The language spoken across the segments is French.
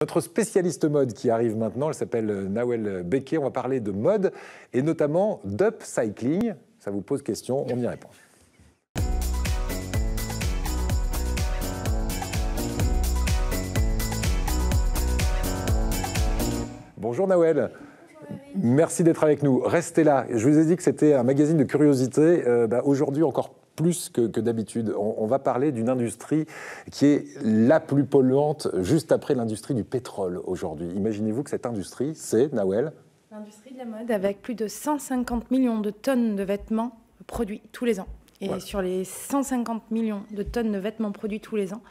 Notre spécialiste mode qui arrive maintenant, elle s'appelle Nawel Beké. On va parler de mode et notamment d'upcycling. Ça vous pose question, on y répond. Bonjour Nawel. Merci d'être avec nous. Restez là. Je vous ai dit que c'était un magazine de curiosité. Aujourd'hui, encore plus que d'habitude, on va parler d'une industrie qui est la plus polluante juste après l'industrie du pétrole aujourd'hui. Imaginez-vous que cette industrie, c'est, Nawel? L'industrie de la mode avec plus de 150 millions de tonnes de vêtements produits tous les ans. Et ouais. Sur les 150 millions de tonnes de vêtements produits tous les ans,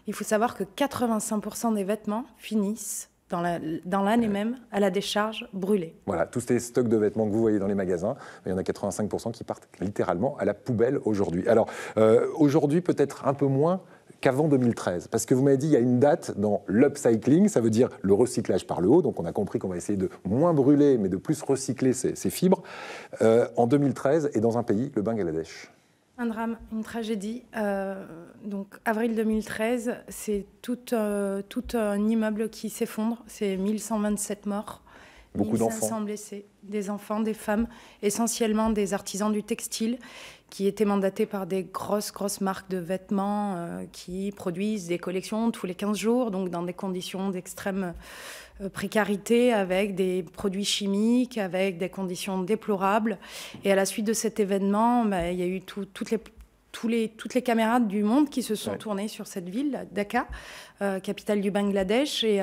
il faut savoir que 85% des vêtements finissent dans l'année même à la décharge brûlée. Voilà, tous ces stocks de vêtements que vous voyez dans les magasins, il y en a 85% qui partent littéralement à la poubelle aujourd'hui. Alors, aujourd'hui, peut-être un peu moins qu'avant 2013, parce que vous m'avez dit il y a une date dans l'upcycling, ça veut dire le recyclage par le haut, donc on a compris qu'on va essayer de moins brûler, mais de plus recycler ces fibres, en 2013 et dans un pays, le Bangladesh. Un drame, une tragédie. Donc, avril 2013, c'est tout un immeuble qui s'effondre. C'est 1127 morts. Beaucoup d'enfants. 1500 blessés. Des enfants, des femmes, essentiellement des artisans du textile qui étaient mandatés par des grosses marques de vêtements qui produisent des collections tous les 15 jours, donc dans des conditions d'extrême précarité, avec des produits chimiques, avec des conditions déplorables. Et à la suite de cet événement, il y a eu toutes les caméras du monde qui se sont tournées sur cette ville, Dhaka, capitale du Bangladesh. Et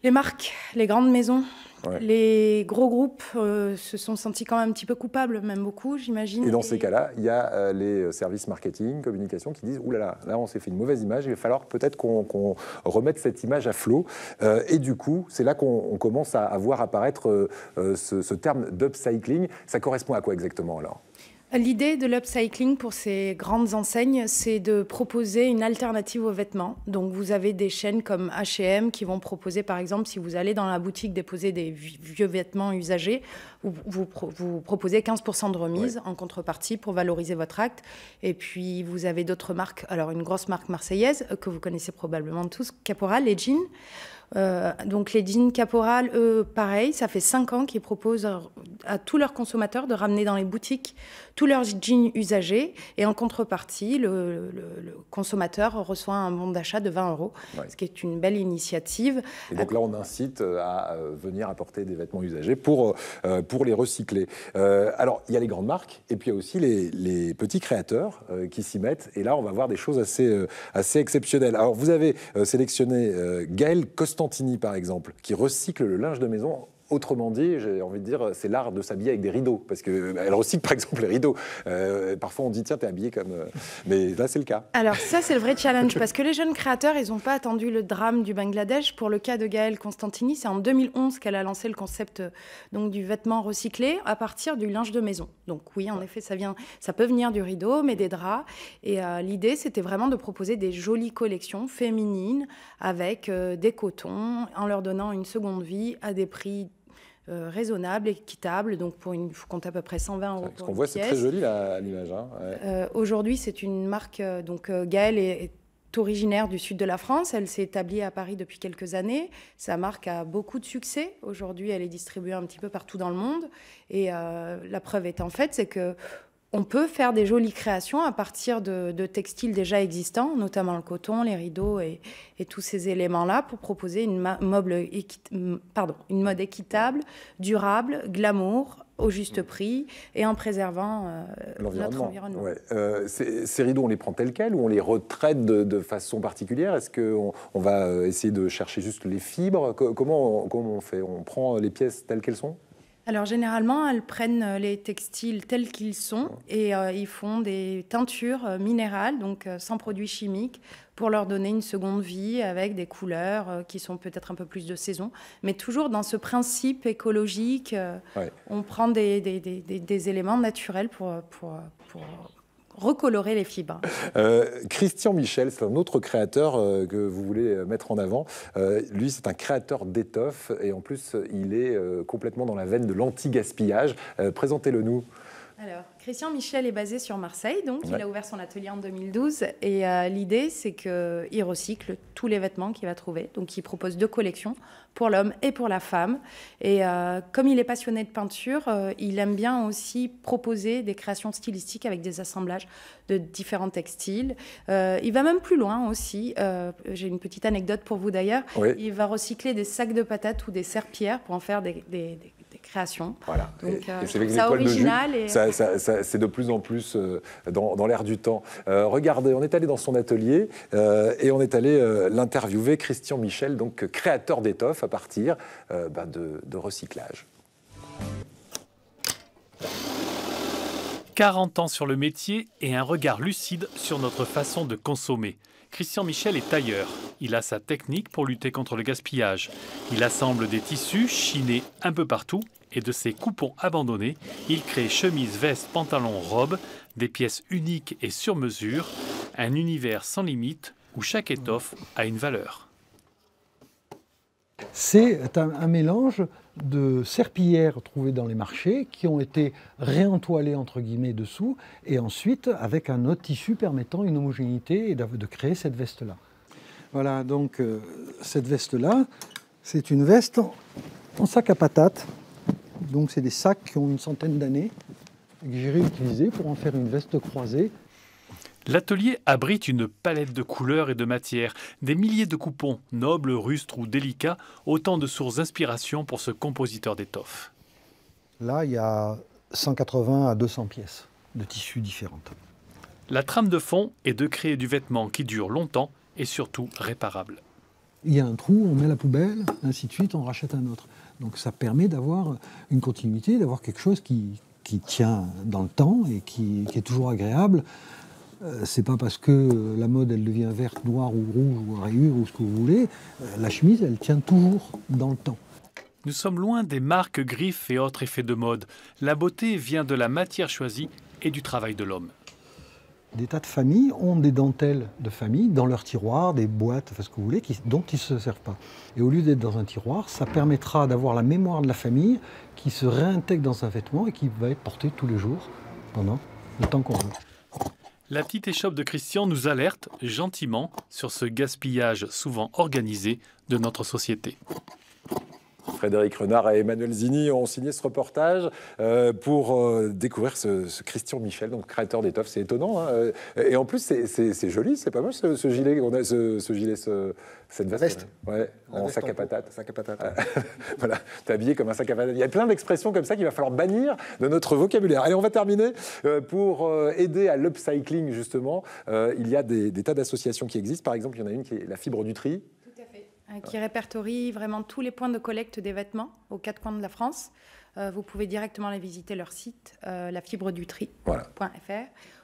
les marques, les grandes maisons, les gros groupes se sont sentis quand même un petit peu coupables, même beaucoup, j'imagine. Et dans ces cas-là, il y a les services marketing, communication qui disent « Ouh là là, on s'est fait une mauvaise image, il va falloir peut-être qu'on remette cette image à flot ». Et du coup, c'est là qu'on commence à voir apparaître ce terme d'upcycling. Ça correspond à quoi exactement alors ? L'idée de l'upcycling pour ces grandes enseignes, c'est de proposer une alternative aux vêtements. Donc, vous avez des chaînes comme H&M qui vont proposer, par exemple, si vous allez dans la boutique déposer des vieux vêtements usagés, vous proposez 15% de remise en contrepartie pour valoriser votre acte. Et puis, vous avez d'autres marques. Alors, une grosse marque marseillaise que vous connaissez probablement tous, Caporal, les jeans. Donc les jeans Caporal, eux, pareil, ça fait 5 ans qu'ils proposent à tous leurs consommateurs de ramener dans les boutiques tous leurs jeans usagés et en contrepartie, le consommateur reçoit un bon d'achat de 20 €, ce qui est une belle initiative. Et donc là, on incite à venir apporter des vêtements usagés pour les recycler. Alors, il y a les grandes marques et puis il y a aussi les petits créateurs qui s'y mettent. Et là, on va voir des choses assez exceptionnelles. Alors, vous avez sélectionné Gaëlle Costantini, par exemple, qui recycle le linge de maison. Autrement dit, j'ai envie de dire, c'est l'art de s'habiller avec des rideaux, parce qu'elle recycle par exemple les rideaux. Parfois on dit, tiens, t'es habillé comme... Mais là, c'est le cas. Alors ça, c'est le vrai challenge, parce que les jeunes créateurs, ils n'ont pas attendu le drame du Bangladesh. Pour le cas de Gaëlle Costantini, c'est en 2011 qu'elle a lancé le concept donc, du vêtement recyclé à partir du linge de maison. Donc oui, en effet, ça peut venir du rideau, mais des draps. Et l'idée, c'était vraiment de proposer des jolies collections féminines avec des cotons, en leur donnant une seconde vie à des prix raisonnable, équitable, donc il faut compter à peu près 120 € Ce qu'on voit, c'est très joli à l'image. Hein. Aujourd'hui, c'est une marque, Gaëlle est originaire du sud de la France, elle s'est établie à Paris depuis quelques années, sa marque a beaucoup de succès, aujourd'hui elle est distribuée un petit peu partout dans le monde, et la preuve étant faite, c'est que on peut faire des jolies créations à partir de textiles déjà existants, notamment le coton, les rideaux et tous ces éléments-là pour proposer une mode équitable, durable, glamour, au juste prix et en préservant notre environnement. Ouais. Ces rideaux, on les prend tels quels ou on les retraite de façon particulière? Est-ce qu'on va essayer de chercher juste les fibres? Comment on fait? On prend les pièces telles qu'elles sont? Alors généralement, elles prennent les textiles tels qu'ils sont et ils font des teintures minérales, donc sans produits chimiques, pour leur donner une seconde vie avec des couleurs qui sont peut-être un peu plus de saison, mais toujours dans ce principe écologique. On prend des éléments naturels pour recolorer les fibres. Christian Michel, c'est un autre créateur que vous voulez mettre en avant. Lui, c'est un créateur d'étoffes et en plus, il est complètement dans la veine de l'anti-gaspillage. Présentez-le nous. Alors, Christian Michel est basé sur Marseille, donc Ouais. il a ouvert son atelier en 2012. Et l'idée, c'est qu'il recycle tous les vêtements qu'il va trouver. Donc, il propose 2 collections pour l'homme et pour la femme. Et comme il est passionné de peinture, il aime bien aussi proposer des créations stylistiques avec des assemblages de différents textiles. Il va même plus loin aussi. J'ai une petite anecdote pour vous d'ailleurs. Oui. Il va recycler des sacs de patates ou des serpillères pour en faire des créations. Voilà. Donc, et c'est avec je les trouve ça poils de jus, original et- c'est de plus en plus dans l'air du temps. Regardez, on est allé dans son atelier et on est allé l'interviewer, Christian Michel, donc créateur d'étoffes à partir de recyclage. 40 ans sur le métier et un regard lucide sur notre façon de consommer. Christian Michel est tailleur. Il a sa technique pour lutter contre le gaspillage. Il assemble des tissus chinés un peu partout et de ces coupons abandonnés, il crée chemises, vestes, pantalons, robes, des pièces uniques et sur mesure, un univers sans limite où chaque étoffe a une valeur. C'est un mélange de serpillères trouvées dans les marchés qui ont été réentoilées entre guillemets dessous et ensuite avec un autre tissu permettant une homogénéité et de créer cette veste-là. Voilà, donc cette veste-là, c'est une veste en sac à patates. Donc c'est des sacs qui ont une centaine d'années et que j'ai réutilisés pour en faire une veste croisée. L'atelier abrite une palette de couleurs et de matières, des milliers de coupons, nobles, rustres ou délicats, autant de sources d'inspiration pour ce compositeur d'étoffes. Là, il y a 180 à 200 pièces de tissus différentes. La trame de fond est de créer du vêtement qui dure longtemps et surtout réparable. Il y a un trou, on met la poubelle, ainsi de suite, on rachète un autre. Donc ça permet d'avoir une continuité, d'avoir quelque chose qui tient dans le temps et qui est toujours agréable. C'est pas parce que la mode elle devient verte, noire ou rouge ou rayure ou ce que vous voulez, la chemise elle tient toujours dans le temps. Nous sommes loin des marques, griffes et autres effets de mode. La beauté vient de la matière choisie et du travail de l'homme. Des tas de familles ont des dentelles de famille dans leur tiroir, des boîtes, enfin ce que vous voulez, dont ils ne se servent pas. Et au lieu d'être dans un tiroir, ça permettra d'avoir la mémoire de la famille qui se réintègre dans un vêtement et qui va être porté tous les jours pendant le temps qu'on veut. La petite échoppe de Christian nous alerte gentiment sur ce gaspillage souvent organisé de notre société. Frédéric Renard et Emmanuel Zini ont signé ce reportage pour découvrir ce Christian Michel, donc créateur d'étoffes. C'est étonnant, hein. Et en plus, c'est joli, c'est pas mal ce gilet qu'on a, cette veste. Ouais, en sac à patates. Sac à patates. Voilà, t'es habillé comme un sac à patates. Il y a plein d'expressions comme ça qu'il va falloir bannir de notre vocabulaire. Allez, on va terminer. Pour aider à l'upcycling, justement, il y a des tas d'associations qui existent. Par exemple, il y en a une qui est la Fibre du Tri. Qui répertorie vraiment tous les points de collecte des vêtements aux 4 coins de la France. Vous pouvez directement aller visiter leur site, lafibredutri.fr,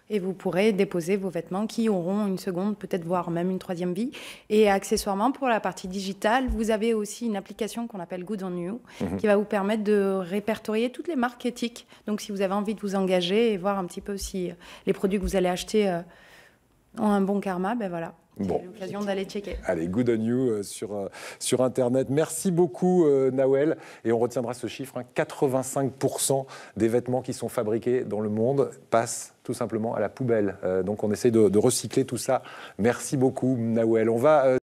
et vous pourrez déposer vos vêtements qui auront une seconde, peut-être voire même une 3e vie. Et accessoirement, pour la partie digitale, vous avez aussi une application qu'on appelle Good on You, qui va vous permettre de répertorier toutes les marques éthiques. Donc si vous avez envie de vous engager et voir un petit peu si les produits que vous allez acheter ont un bon karma, ben voilà. Bon. C'est l'occasion d'aller checker. Allez, Good on You sur Internet. Merci beaucoup, Nawel. Et on retiendra ce chiffre, hein, 85% des vêtements qui sont fabriqués dans le monde passent tout simplement à la poubelle. Donc on essaie de recycler tout ça. Merci beaucoup, Nawel. On va...